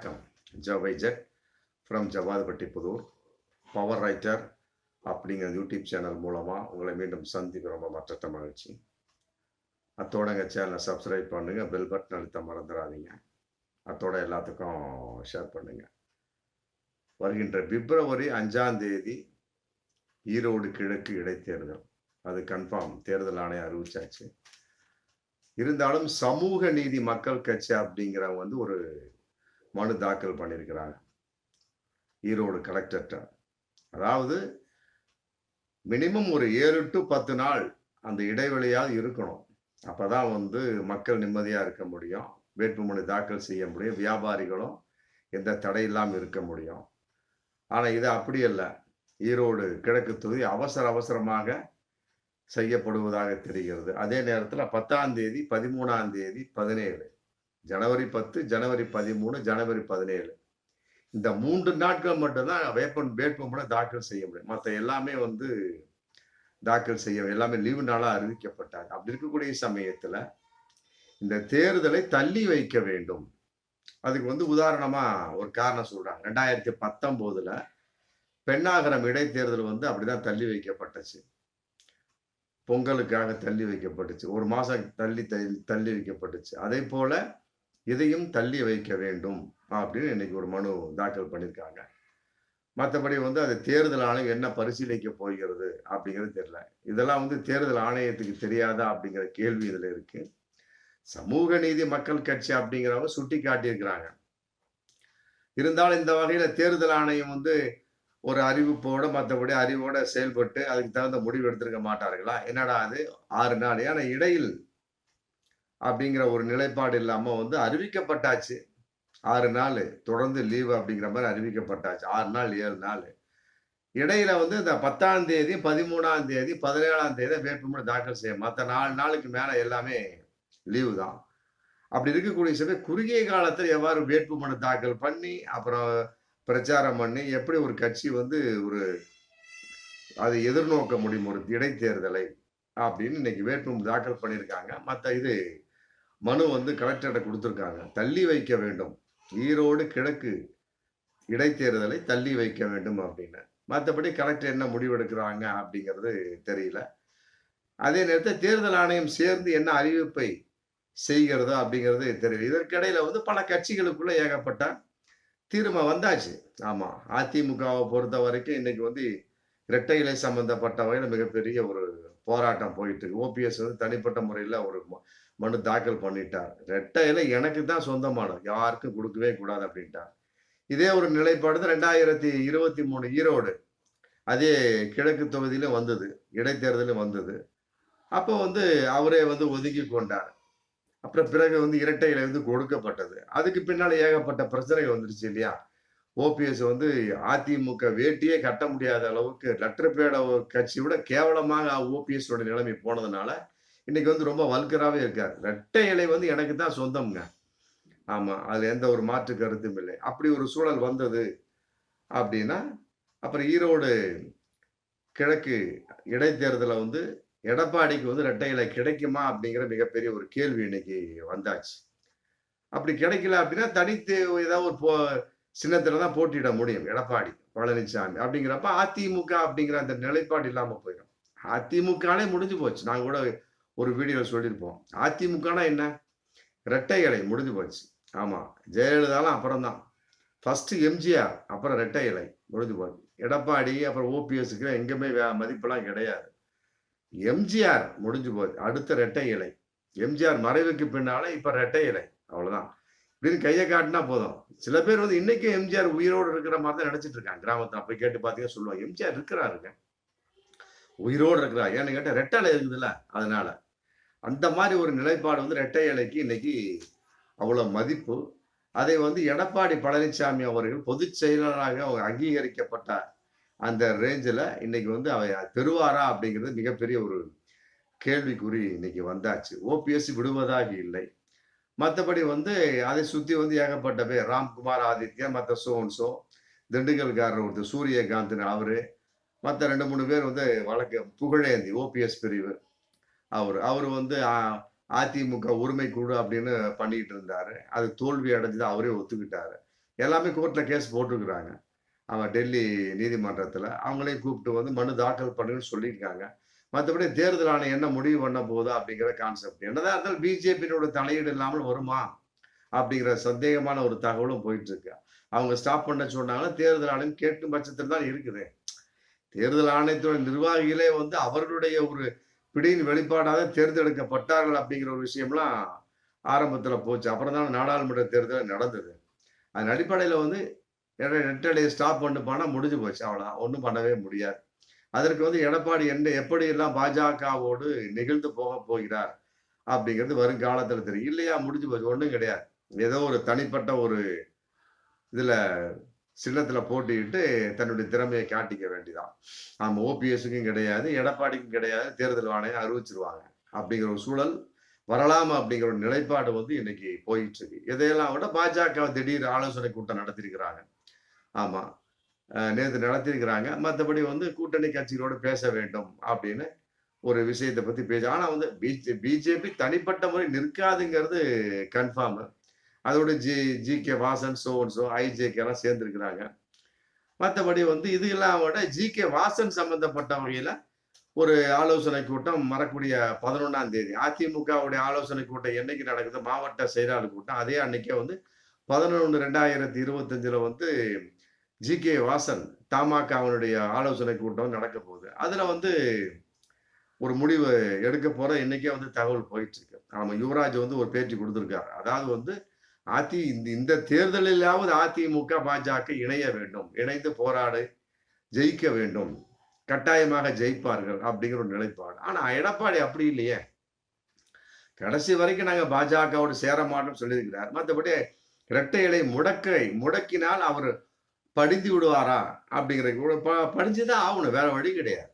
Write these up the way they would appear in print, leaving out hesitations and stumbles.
வணக்கம். ஜவைஜெட் from Javadupatti Pudur. Power writer அப்படிங்கிற YouTube channel மூலமாக உங்களை மீண்டும் சந்திக்க ரொம்ப மற்ற மகிழ்ச்சி. அத்தோட எங்கள் சேனலை சப்ஸ்கிரைப் பண்ணுங்கள், பெல் பட்டன் அழுத்த மறந்துடாதீங்க. அத்தோட எல்லாத்துக்கும் ஷேர் பண்ணுங்கள். வருகின்ற பிப்ரவரி 5ஆம் தேதி ஈரோடு கிழக்கு இடைத்தேர்தல். அது கன்ஃபார்ம், தேர்தல் ஆணையம் அறிவிச்சாச்சு. இருந்தாலும் சமூக நீதி மக்கள் கட்சி அப்படிங்கிறவங்க வந்து ஒரு மனு தாக்கல் பண்ணியிருக்கிறாங்க ஈரோடு கலெக்டர்கிட்ட. அதாவது மினிமம் ஒரு 7 to 10 நாள் அந்த இடைவெளியாவது இருக்கணும். அப்பதான் வந்து மக்கள் நிம்மதியா இருக்க முடியும், வேட்புமனு தாக்கல் செய்ய முடியும், வியாபாரிகளும் எந்த தடை இல்லாமல் இருக்க முடியும். ஆனா இது அப்படி அல்ல. ஈரோடு கிழக்கு தொகுதி அவசரமாக செய்யப்படுவதாக தெரிகிறது. அதே நேரத்தில் 10ஆம் தேதி, 13ஆம் தேதி, 17, ஜனவரி 10, ஜனவரி 13, ஜனவரி 17 இந்த 3 நாட்கள் மட்டும்தான் வேட்புமனு தாக்கல் செய்ய முடியும். மற்ற எல்லாமே வந்து தாக்கல் செய்ய எல்லாமே லீவு நாளா அறிவிக்கப்பட்டாங்க. அப்படி இருக்கக்கூடிய சமயத்துல இந்த தேர்தலை தள்ளி வைக்க வேண்டும். அதுக்கு வந்து உதாரணமா ஒரு காரணம் சொல்றாங்க. 2019 பெண்ணாகரம் இடைத்தேர்தல் வந்து அப்படிதான் தள்ளி வைக்கப்பட்டுச்சு. பொங்கலுக்காக தள்ளி வைக்கப்பட்டுச்சு. ஒரு மாசம் தள்ளி வைக்கப்பட்டுச்சு. அதே போல இதையும் தள்ளி வைக்க வேண்டும் அப்படின்னு இன்னைக்கு ஒரு மனு தாக்கல் பண்ணியிருக்காங்க. மற்றபடி வந்து அது தேர்தல் ஆணையம் என்ன பரிசீலிக்க போகிறது அப்படிங்கிறது தெரியல. இதெல்லாம் வந்து தேர்தல் ஆணையத்துக்கு தெரியாதா அப்படிங்கிற கேள்வி இதுல இருக்கு. சமூக நீதி மக்கள் கட்சி அப்படிங்கிறவங்க சுட்டி காட்டியிருக்கிறாங்க. இருந்தாலும் இந்த வகையில தேர்தல் ஆணையம் வந்து ஒரு அறிவிப்போட மற்றபடி அறிவோட செயல்பட்டு அதுக்கு தகுந்த முடிவு எடுத்திருக்க மாட்டார்களா? என்னடா அது 6 நாள், ஏன்னா இடையில் அப்படிங்கிற ஒரு நிலைப்பாடு இல்லாம வந்து அறிவிக்கப்பட்டாச்சு. 6 நாள் தொடர்ந்து லீவு அப்படிங்கிற மாதிரி அறிவிக்கப்பட்டாச்சு. 6 நாள் 7 நாள் இடையில வந்து இந்த 10ஆம் தேதி, 13ஆம் தேதி, 17ஆம் தேதி வேட்புமனு தாக்கல் செய்ய, மற்ற 4 நாளுக்கு மேல எல்லாமே லீவு தான். அப்படி இருக்கக்கூடிய சமயம் குறுகிய காலத்தில் எவ்வாறு வேட்புமனு தாக்கல் பண்ணி அப்புறம் பிரச்சாரம் பண்ணி எப்படி ஒரு கட்சி வந்து ஒரு அதை எதிர்நோக்க முடியும் ஒரு இடைத்தேர்தலை அப்படின்னு இன்னைக்கு வேட்புமனு தாக்கல் பண்ணியிருக்காங்க. மற்ற இது மனு வந்து கலெக்டர்கிட்ட கொடுத்துருக்காங்க. தள்ளி வைக்க வேண்டும், ஈரோடு கிழக்கு இடைத்தேர்தலை தள்ளி வைக்க வேண்டும் அப்படின்னு. மற்றபடி கலெக்டர் என்ன முடிவெடுக்கிறாங்க அப்படிங்கிறது தெரியல. அதே நேரத்தில் தேர்தல் ஆணையம் சேர்ந்து என்ன அறிவிப்பை செய்கிறதோ அப்படிங்கிறது தெரியல. இதற்கிடையில வந்து பல கட்சிகளுக்குள்ள ஏகப்பட்ட தீர்மானம் வந்தாச்சு. ஆமா, அதிமுகவை பொறுத்த வரைக்கும் இன்னைக்கு வந்து இரட்டை இலை சம்பந்தப்பட்ட வகையில் மிகப்பெரிய ஒரு போராட்டம் போயிட்டு இருக்கு. ஓபிஎஸ் வந்து தனிப்பட்ட முறையில் ஒரு மனு தாக்கல் பண்ணிட்டார். இரட்டை இலை எனக்கு தான் சொந்தமானது, யாருக்கும் கொடுக்கவே கூடாது அப்படின்ட்டார். இதே ஒரு நிலைப்பாடு தான் 2023 ஈரோடு அதே கிழக்கு தொகுதியிலும் வந்தது, இடைத்தேர்தலும் வந்தது. அப்போ வந்து அவரே வந்து ஒதுக்கி கொண்டார். அப்புறம் பிறகு வந்து இரட்டை இலை வந்து கொடுக்கப்பட்டது. அதுக்கு பின்னால ஏகப்பட்ட பிரச்சனைகள் வந்துருச்சு இல்லையா? ஓபிஎஸ் வந்து அதிமுக வேட்டியே கட்ட முடியாத அளவுக்கு லெட்டர் பேட கட்சி விட கேவலமாக ஓபிஎஸ் ஓட நிலைமை போனதுனால இன்னைக்கு வந்து ரொம்ப வல்கராகவே இருக்கார். இரட்டை இலை வந்து எனக்கு தான் சொந்தம்ங்க. ஆமா, அதுல எந்த ஒரு மாற்று கருத்தும் இல்லை. அப்படி ஒரு சூழல் வந்தது அப்படின்னா அப்புறம் ஈரோடு கிழக்கு இடைத்தேர்தலை வந்து எடப்பாடிக்கு வந்து இரட்டை இலை கிடைக்குமா அப்படிங்கிற மிகப்பெரிய ஒரு கேள்வி இன்னைக்கு வந்தாச்சு. அப்படி கிடைக்கல அப்படின்னா தனித்து ஏதாவது ஒரு சின்னத்துல தான் போட்டியிட முடியும் எடப்பாடி பழனிசாமி. அப்படிங்கிறப்ப அதிமுக அப்படிங்கிற அந்த நிலைப்பாடு இல்லாம போயிடும். அதிமுகவே முடிஞ்சு போச்சு. நாங்க கூட ஒரு வீடியோ சொல்லியிருப்போம். அதிமுகனா என்ன? இரட்டை இலை முடிஞ்சு போச்சு. ஆமா, ஜெயலலிதாலாம் அப்புறம் தான். ஃபர்ஸ்ட் எம்ஜிஆர், அப்புறம் இரட்டை இலை முடிஞ்சு போச்சு. எடப்பாடி அப்புறம் ஓபிஎஸ்க்கு எங்கேயுமே மதிப்பெல்லாம் கிடையாது. எம்ஜிஆர் முடிஞ்சு போச்சு, அடுத்த இரட்டை இலை. எம்ஜிஆர் மறைவுக்கு பின்னால இப்ப இரட்டை இலை, அவ்வளவுதான். இப்படின்னு கையை காட்டினா போதும். சில பேர் வந்து இன்னைக்கும் எம்ஜிஆர் உயிரோடு இருக்கிற மாதிரி தான் நினைச்சிட்டு இருக்காங்க. கிராமத்துல போய் கேட்டு பார்த்தீங்கன்னா சொல்லுவாங்க, எம்ஜிஆர் இருக்கிறாருங்க, உயிரோடு இருக்கிறார். ஏன்னு கேட்டா இரட்டை இலை இருக்குதுல்ல, அதனால. அந்த மாதிரி ஒரு நிலைப்பாடு வந்து இரட்டை இலைக்கு இன்னைக்கு அவ்வளவு மதிப்பு. அதை வந்து எடப்பாடி பழனிசாமி அவர்கள் பொதுச் செயலராக அங்கீகரிக்கப்பட்ட அந்த ரேஞ்சில் இன்னைக்கு வந்து அவர் பெறுவாரா அப்படிங்கிறது மிகப்பெரிய ஒரு கேள்விக்குறி இன்னைக்கு வந்தாச்சு. ஓபிஎஸ் விடுவதாக இல்லை. மற்றபடி வந்து அதை சுற்றி வந்து ஏகப்பட்ட பேர், ராம்குமார் ஆதித்யா, மற்ற சோன்சோ, திண்டுக்கல்காரர் ஒருத்தர் சூரியகாந்த், அவரு, மற்ற 2-3 பேர் வந்து வழக்கு புகழேந்தி ஓபிஎஸ் பிரிவு அவர் வந்து அதிமுக உரிமை குழு அப்படின்னு பண்ணிட்டு இருந்தாரு. அது தோல்வி அடைஞ்சது, அவரே ஒத்துக்கிட்டாரு. எல்லாமே கோர்ட்ல கேஸ் போட்டிருக்கிறாங்க. அவன் டெல்லி நீதிமன்றத்துல. அவங்களையும் கூப்பிட்டு வந்து மனு தாக்கல் பண்ணுங்கன்னு சொல்லியிருக்காங்க. மத்தபடி தேர்தல் ஆணையம் என்ன முடிவு பண்ண போகுது அப்படிங்கிற கான்செப்ட். என்னதான் இருந்தாலும் பிஜேபியினோட தலையீடு இல்லாமல் வருமா? அப்படிங்கிற சந்தேகமான ஒரு தகவலும் போயிட்டு இருக்கு. அவங்க ஸ்டாப் பண்ண சொன்னாங்கன்னா, தேர்தல் ஆணையம் கேட்கும் பட்சத்தில் தான் இருக்குது. தேர்தல் ஆணையத்தோட நிர்வாகிகளே வந்து அவர்களுடைய ஒரு பிடியின் வெளிப்பாடாக தேர்ந்தெடுக்கப்பட்டார்கள் அப்படிங்கிற ஒரு விஷயம்லாம் ஆரம்பத்துல போச்சு. அப்புறம் தான் நாடாளுமன்ற தேர்தல் நடந்தது. அதன் அடிப்படையில வந்து ரெட்டடைய ஸ்டாப் பண்ணிட்டு போனா முடிஞ்சு போச்சு. அவ்வளவுதான். ஒண்ணும் பண்ணவே முடியாது. அதற்கு வந்து எடப்பாடி எப்படியெல்லாம் பாஜகவோடு நெகிழ்ந்து போகப் போகிறார் அப்படிங்கிறது வருங்காலத்துல தெரியும். இல்லையா முடிஞ்சு போச்சு. ஒண்ணும் கிடையாது. ஏதோ ஒரு தனிப்பட்ட ஒரு இதுல சின்னத்துல போட்டியிட்டு தன்னுடைய திறமையை காட்டிக்க வேண்டியதான். ஆமா, ஓபிஎஸ்க்கும் கிடையாது, எடப்பாடிக்கும் கிடையாது. தேர்தல் ஆணையம் அறிவிச்சிருவாங்க. அப்படிங்கிற ஒரு சூழல் வரலாம் அப்படிங்கிற ஒரு நிலைப்பாடு வந்து இன்னைக்கு போயிட்டு இருக்கு. இதையெல்லாம் விட பாஜக திடீர் ஆலோசனை கூட்டம் நடத்தியிருக்கிறாங்க. ஆமா. நேத்து நடத்தியிருக்கிறாங்க. மத்தபடி வந்து கூட்டணி கட்சிகளோடு பேச வேண்டும் அப்படின்னு ஒரு விஷயத்த பத்தி ஆனா வந்து பிஜேபி தனிப்பட்ட முறை நிற்காதுங்கிறது கன்ஃபார்ம். அதோட ஜி.கே. வாசன், ஐஜேகே எல்லாம் சேர்ந்திருக்கிறாங்க. மத்தபடி வந்து இது இல்லாம விட ஜி.கே. வாசன் சம்பந்தப்பட்ட வகையில ஒரு ஆலோசனை கூட்டம் வரக்கூடிய 11ஆம் தேதி. அதிமுகவுடைய ஆலோசனை கூட்டம் என்னைக்கு நடக்குது? மாவட்ட செயலாளர் கூட்டம். அதே அன்னைக்கே வந்து 11/2025 வந்து ஜி.கே. வாசன் தமாகவினுடைய ஆலோசனை கூட்டம் நடக்க போகுது. அதுல வந்து ஒரு முடிவு எடுக்க போற இன்னைக்கே வந்து தகவல் போயிட்டு இருக்கு. ஆமா, யுவராஜ் வந்து ஒரு பேட்டி கொடுத்திருக்காரு. அதாவது வந்து இந்த தேர்தலிலாவது அதிமுக, பாஜக இணைய வேண்டும். இணைந்து போராடி ஜெயிக்க வேண்டும். கட்டாயமாக ஜெயிப்பார்கள் அப்படிங்கிற ஒரு நிலைப்பாடு. ஆனா எடப்பாடி அப்படி இல்லையே. கடைசி வரைக்கும் நாங்க பாஜகவோடு சேர மாட்டோம்னு சொல்லியிருக்கிறார். மற்றபடி இரட்டை இலை முடக்கினால் அவர் படிந்து விடுவாரா அப்படிங்கிற படிச்சுதான் ஆகணும். வேற வழி கிடையாது.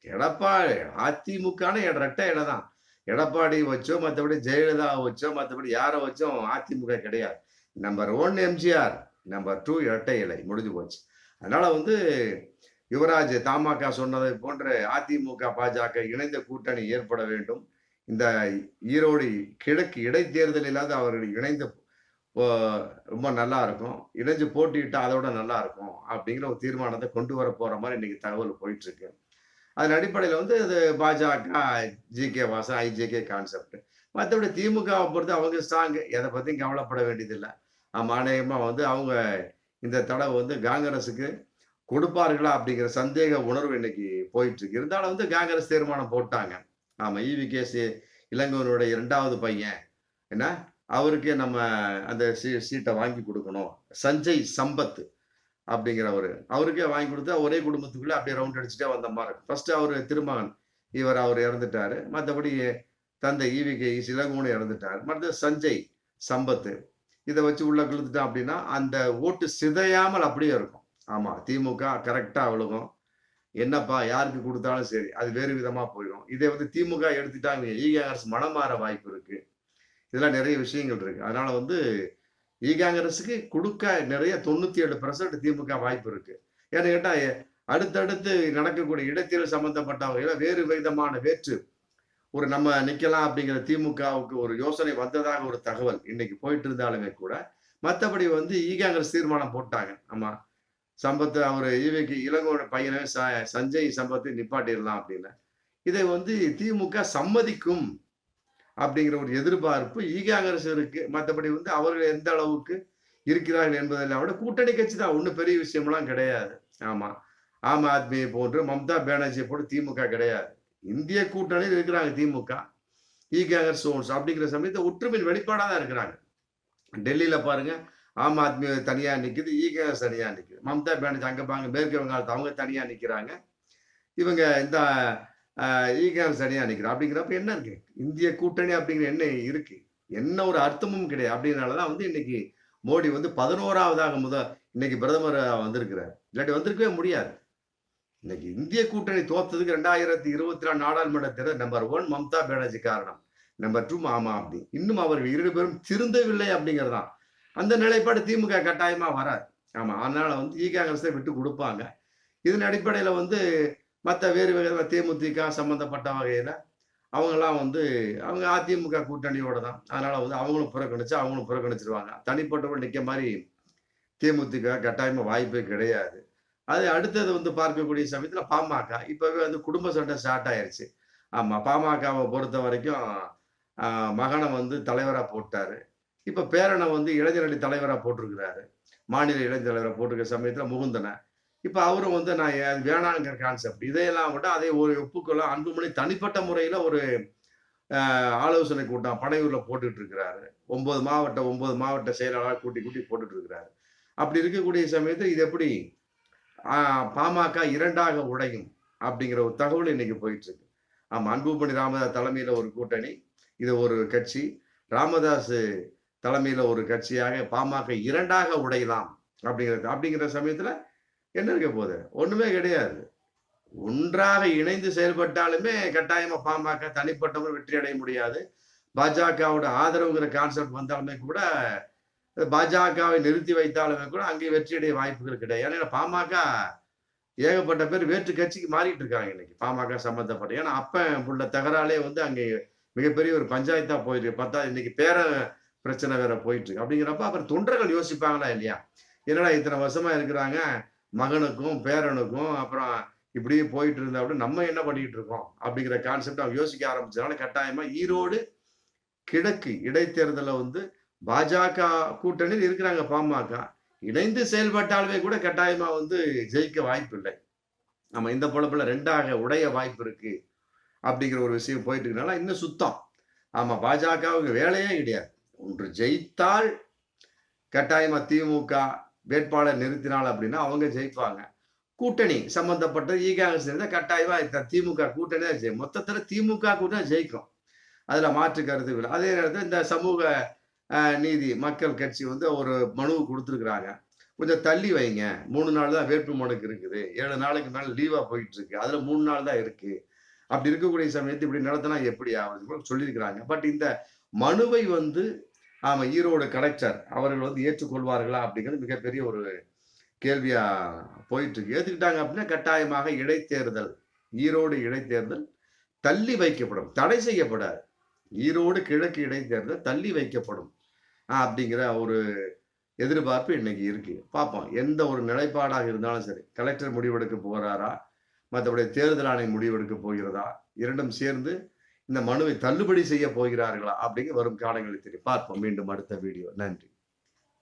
எடப்பாடி அதிமுகன்னு இரட்டை இலை தான். எடப்பாடி வச்சோ, மற்றபடி ஜெயலலிதா வச்சோ, மற்றபடி யாரை வச்சோம் அதிமுக கிடையாது. நம்பர் 1 எம்ஜிஆர், நம்பர் 2 இரட்டை இலை, முடிஞ்சு போச்சு. அதனால வந்து யுவராஜ் தமாக சொன்னதை போன்ற அதிமுக, பாஜக இணைந்த கூட்டணி ஏற்பட வேண்டும். இந்த ஈரோடு கிழக்கு இடைத்தேர்தலிலாவது அவர்கள் இணைந்து ரொம்ப நல்லா இருக்கும். இணைஞ்சு போட்டியிட்டா அதோட நல்லா இருக்கும் அப்படிங்கிற ஒரு தீர்மானத்தை கொண்டு வர போற மாதிரி இன்னைக்கு தகவல் போயிட்டு இருக்கு. அதன் அடிப்படையில் வந்து இது பாஜக, ஜி.கே. Vasan, IJK concept. மற்றபடி திமுகவை பொறுத்து அவங்க ஸ்ட்ராங், எதை பத்தியும் கவலைப்பட வேண்டியதில்லை. அநேகமா வந்து அவங்க இந்த தடவை வந்து காங்கிரஸுக்கு கொடுப்பார்களா அப்படிங்கிற சந்தேக உணர்வு இன்னைக்கு போயிட்டு இருக்கு. இருந்தாலும் வந்து காங்கிரஸ் தீர்மானம் போட்டாங்க. ஆமா, ஈவி.கே. இளங்கோவனுடைய 2வது பையன் என்ன, அவருக்கே நம்ம அந்த சீட்டை வாங்கி கொடுக்கணும். சஞ்சய் சம்பத் அப்படிங்கிறவரு, அவருக்கே வாங்கி கொடுத்தா ஒரே குடும்பத்துக்குள்ள அப்படியே ரவுண்ட் அடிச்சுட்டே வந்த மாதிரி இருக்கும். ஃபர்ஸ்ட் அவரு திருமகன் அவர் இறந்துட்டாரு. மற்றபடி தந்தை ஈவி.கே. இளங்கோவன் இறந்துட்டாரு. மற்ற சஞ்சய் சம்பத் இதை வச்சு உள்ள கிழுத்துட்டான் அப்படின்னா அந்த ஓட்டு சிதையாமல் அப்படியே இருக்கும். ஆமா, திமுக கரெக்டா விழுகும். என்னப்பா யாருக்கு கொடுத்தாலும் சரி, அது வேறு விதமா போயிடும். இதை வந்து திமுக எடுத்துட்டாங்க, ஈகாங்கரஸ் மனம் மாற வாய்ப்பு இருக்கு. இதெல்லாம் நிறைய விஷயங்கள் இருக்கு. அதனால வந்து ஈகாங்கரஸுக்கு கொடுக்க நிறைய 97% திமுக வாய்ப்பு இருக்கு. ஏன்னு கேட்டா அடுத்தடுத்து நடக்கக்கூடிய இடைத்தேர்தல் சம்பந்தப்பட்ட வகையில வேறு விதமான வேற்று ஒரு நம்ம நிக்கலாம் அப்படிங்கிற திமுகவுக்கு ஒரு யோசனை வந்ததாக ஒரு தகவல் இன்னைக்கு போயிட்டு இருந்தாலுமே கூட, மற்றபடி வந்து ஈகாங்கரஸ் தீர்மானம் போட்டாங்க. ஆமா, சம்பத் அவர் ஈவிக்கு இளங்கோட பையனை சஞ்சய் சம்பத்தை நிப்பாட்டிடலாம் அப்படின்னு. இதை வந்து திமுக சம்மதிக்கும் அப்படிங்கிற ஒரு எதிர்பார்ப்பு ஈகாங்கரசு இருக்கு. மற்றபடி வந்து அவர்கள் எந்த அளவுக்கு இருக்கிறார்கள் என்பதெல்லாம் விட கூட்டணி கட்சி தான், ஒன்றும் பெரிய விஷயம்லாம் கிடையாது. ஆமா, ஆம் ஆத்மியை போன்று மம்தா பானர்ஜியை போட்டு திமுக கிடையாது. இந்திய கூட்டணியில் இருக்கிறாங்க திமுக, ஈகாங்கரஸ் அப்படிங்கிற சமயத்தை ஒற்றுமையின் வெளிப்பாடாக தான் இருக்கிறாங்க. டெல்லியில பாருங்க, ஆம் ஆத்மி தனியா நிக்குது, ஈகாங்கரஸ் தனியா நிக்குது. மம்தா பானர்ஜி அங்க பாருங்க, மேற்கு வங்காளத்தை அவங்க தனியா நிக்கிறாங்க, இவங்க இந்த ஈகாங்கரஸ் தனியா நிக்கிறாங்க. அப்படிங்கிறப்ப என்ன இருக்கு? இந்திய கூட்டணி அப்படிங்கிற என்ன இருக்கு? என்ன ஒரு அர்த்தமும் கிடையாது. அப்படின்னாலதான் வந்து இன்னைக்கு மோடி வந்து 11ஆவதாக இன்னைக்கு பிரதமர் வந்திருக்கிறார். இல்லாட்டி வந்திருக்கவே முடியாது. இன்னைக்கு இந்திய கூட்டணி தோத்ததுக்கு 2024 நாடாளுமன்ற தேர்தல் நம்பர் 1 மம்தா பானர்ஜி காரணம், நம்பர் 2 ஆம் ஆத்மி. இன்னும் அவர்கள் 2 பேரும் திருந்தவில்லை அப்படிங்கிறதான். அந்த நிலைப்பாடு திமுக கட்டாயமா வராது. ஆமா, அதனால வந்து ஈகாங்கரஸை விட்டு கொடுப்பாங்க. இதன் அடிப்படையில வந்து மற்ற வேறு வகை தேமுதிக சம்பந்தப்பட்ட வகையில அவங்கெல்லாம் வந்து அவங்க அதிமுக கூட்டணியோட தான். அதனால வந்து அவங்களும் புறக்கணிச்சு அவங்களும் புறக்கணிச்சிருவாங்க. தனிப்பட்டவர்கள் நிக்க மாதிரி தேமுதிக கட்டாயமா வாய்ப்பே கிடையாது. அது அடுத்தது வந்து பார்க்கக்கூடிய சமயத்துல பாமக. இப்பவே வந்து குடும்ப சண்டை ஸ்டார்ட் ஆயிருச்சு. ஆமா. பாமகவ பொறுத்தவரைக்கும் மகன வந்து தலைவரா போட்டாரு. இப்ப பேரன வந்து இளைஞரணி தலைவரா போட்டிருக்கிறாரு. மாநில இளைஞர் தலைவரா போட்டிருக்க சமயத்துல முகுந்தன. இப்ப அவரும் வந்து நான் அது வேணாங்கிற கான்செப்ட். இதையெல்லாம் விட அதை ஒரு ஒப்புக்கொள்ள அன்புமணி தனிப்பட்ட முறையில ஒரு ஆலோசனை கூட்டம் பனையூர்ல போட்டுட்டு இருக்கிறாரு. 9 மாவட்ட செயலாளரா கூட்டி போட்டுட்டு இருக்கிறாரு. அப்படி இருக்கக்கூடிய சமயத்துல இது எப்படி பாமக 2ஆக உடையும் அப்படிங்கிற ஒரு தகவல் இன்னைக்கு போயிட்டு இருக்கு. ஆமா. அன்புமணி ராமதாஸ் தலைமையில ஒரு கூட்டணி. இது ஒரு கட்சி. ராமதாஸ் தலைமையில ஒரு கட்சியாக பாமக 2ஆக உடையலாம் அப்படிங்கிற சமயத்துல என்ன இருக்க போகுது? ஒண்ணுமே கிடையாது. ஒன்றாக இணைந்து செயல்பட்டாலுமே கட்டாயமா பாமக தனிப்பட்டவர் வெற்றி அடைய முடியாது. பாஜகவோட ஆதரவுங்கிற கான்செப்ட் வந்தாலுமே கூட பாஜகவை நிறுத்தி வைத்தாலுமே கூட அங்கே வெற்றியடைய வாய்ப்புகள் கிடையாது. ஏன்னா பாமக ஏகப்பட்ட பேர் வேற்று கட்சிக்கு மாறிட்டு இருக்காங்க இன்னைக்கு பாமக சம்பந்தப்பட்ட. ஏன்னா அப்ப உள்ள தகராலே வந்து அங்கே மிகப்பெரிய ஒரு பஞ்சாயத்தா போயிட்டு பார்த்தா இன்னைக்கு பேர பிரச்சனை வேற போயிட்டு இருக்கு. அப்படிங்கிறப்ப அப்புறம் தொண்டர்கள் யோசிப்பாங்களா இல்லையா? என்னடா இத்தனை வருஷமா இருக்கிறாங்க மகனுக்கும் பேரனுக்கும் அப்புறம் இப்படியே போயிட்டு இருந்தா அப்படி நம்ம என்ன பண்ணிட்டு இருக்கோம் அப்படிங்கிற கான்செப்ட் அவங்க யோசிக்க ஆரம்பிச்சதுனால கட்டாயமா ஈரோடு கிழக்கு இடைத்தேர்தல வந்து பாஜக கூட்டணியில் இருக்கிறாங்க பாமக. இணைந்து செயல்பட்டாலுமே கூட கட்டாயமா வந்து ஜெயிக்க வாய்ப்பு இல்லை. நம்ம இந்த பொழப்புல 2ஆக உடைய வாய்ப்பு இருக்கு அப்படிங்கிற ஒரு விஷயம் போயிட்டு இருக்கனால இன்னும் சுத்தம். ஆமா. பாஜகவுக்கு வேலையே கிடையாது. ஒன்று ஜெயித்தால் கட்டாயமா திமுக வேட்பாளர் நிறுத்தினால் அப்படின்னா அவங்க ஜெயிப்பாங்க. கூட்டணி சம்பந்தப்பட்ட ஈகாங்க சேர்ந்தா கட்டாயமா திமுக கூட்டணி தான் ஜெயிக்கும். மொத்தத்துல திமுக கூட்டணி ஜெயிக்கும். அதுல மாற்று கருத்து இல்லை. அதே நேரத்தில் இந்த சமூக நீதி மக்கள் கட்சி வந்து ஒரு மனு கொடுத்துருக்குறாங்க. கொஞ்சம் தள்ளி வைங்க. 3 நாள் தான் வேட்பு மனுக்கு இருக்குது. 7 நாளுக்கு மேல லீவா போயிட்டு இருக்கு. அதுல 3 நாள் தான் இருக்கு. அப்படி இருக்கக்கூடிய சமயத்தை இப்படி நடத்தினா எப்படி ஆகுது சொல்லியிருக்கிறாங்க. பட் இந்த மனுவை வந்து ஈரோடு கலெக்டர் அவர்கள் வந்து ஏற்றுக்கொள்வார்களா அப்படிங்கிறது மிகப்பெரிய ஒரு கேள்வியா போயிட்டு இருக்கு. ஏத்துக்கிட்டாங்க அப்படின்னா கட்டாயமாக இடைத்தேர்தல் ஈரோடு இடைத்தேர்தல் தள்ளி வைக்கப்படும். தடை செய்யப்படாது. ஈரோடு கிழக்கு இடைத்தேர்தல் தள்ளி வைக்கப்படும் அப்படிங்கிற ஒரு எதிர்பார்ப்பு இன்னைக்கு இருக்கு. பார்ப்போம். எந்த ஒரு நிலைப்பாடாக இருந்தாலும் சரி கலெக்டர் முடிவெடுக்க போறாரா, மற்றபடி தேர்தல் ஆணையம் முடிவெடுக்க போகிறதா, இரண்டும் சேர்ந்து இந்த மனுவை தள்ளுபடி செய்ய போகிறார்களா அப்படிங்கிற வரும் காலங்களில் தெரியும். பார்ப்போம் மீண்டும் அடுத்த வீடியோ. நன்றி.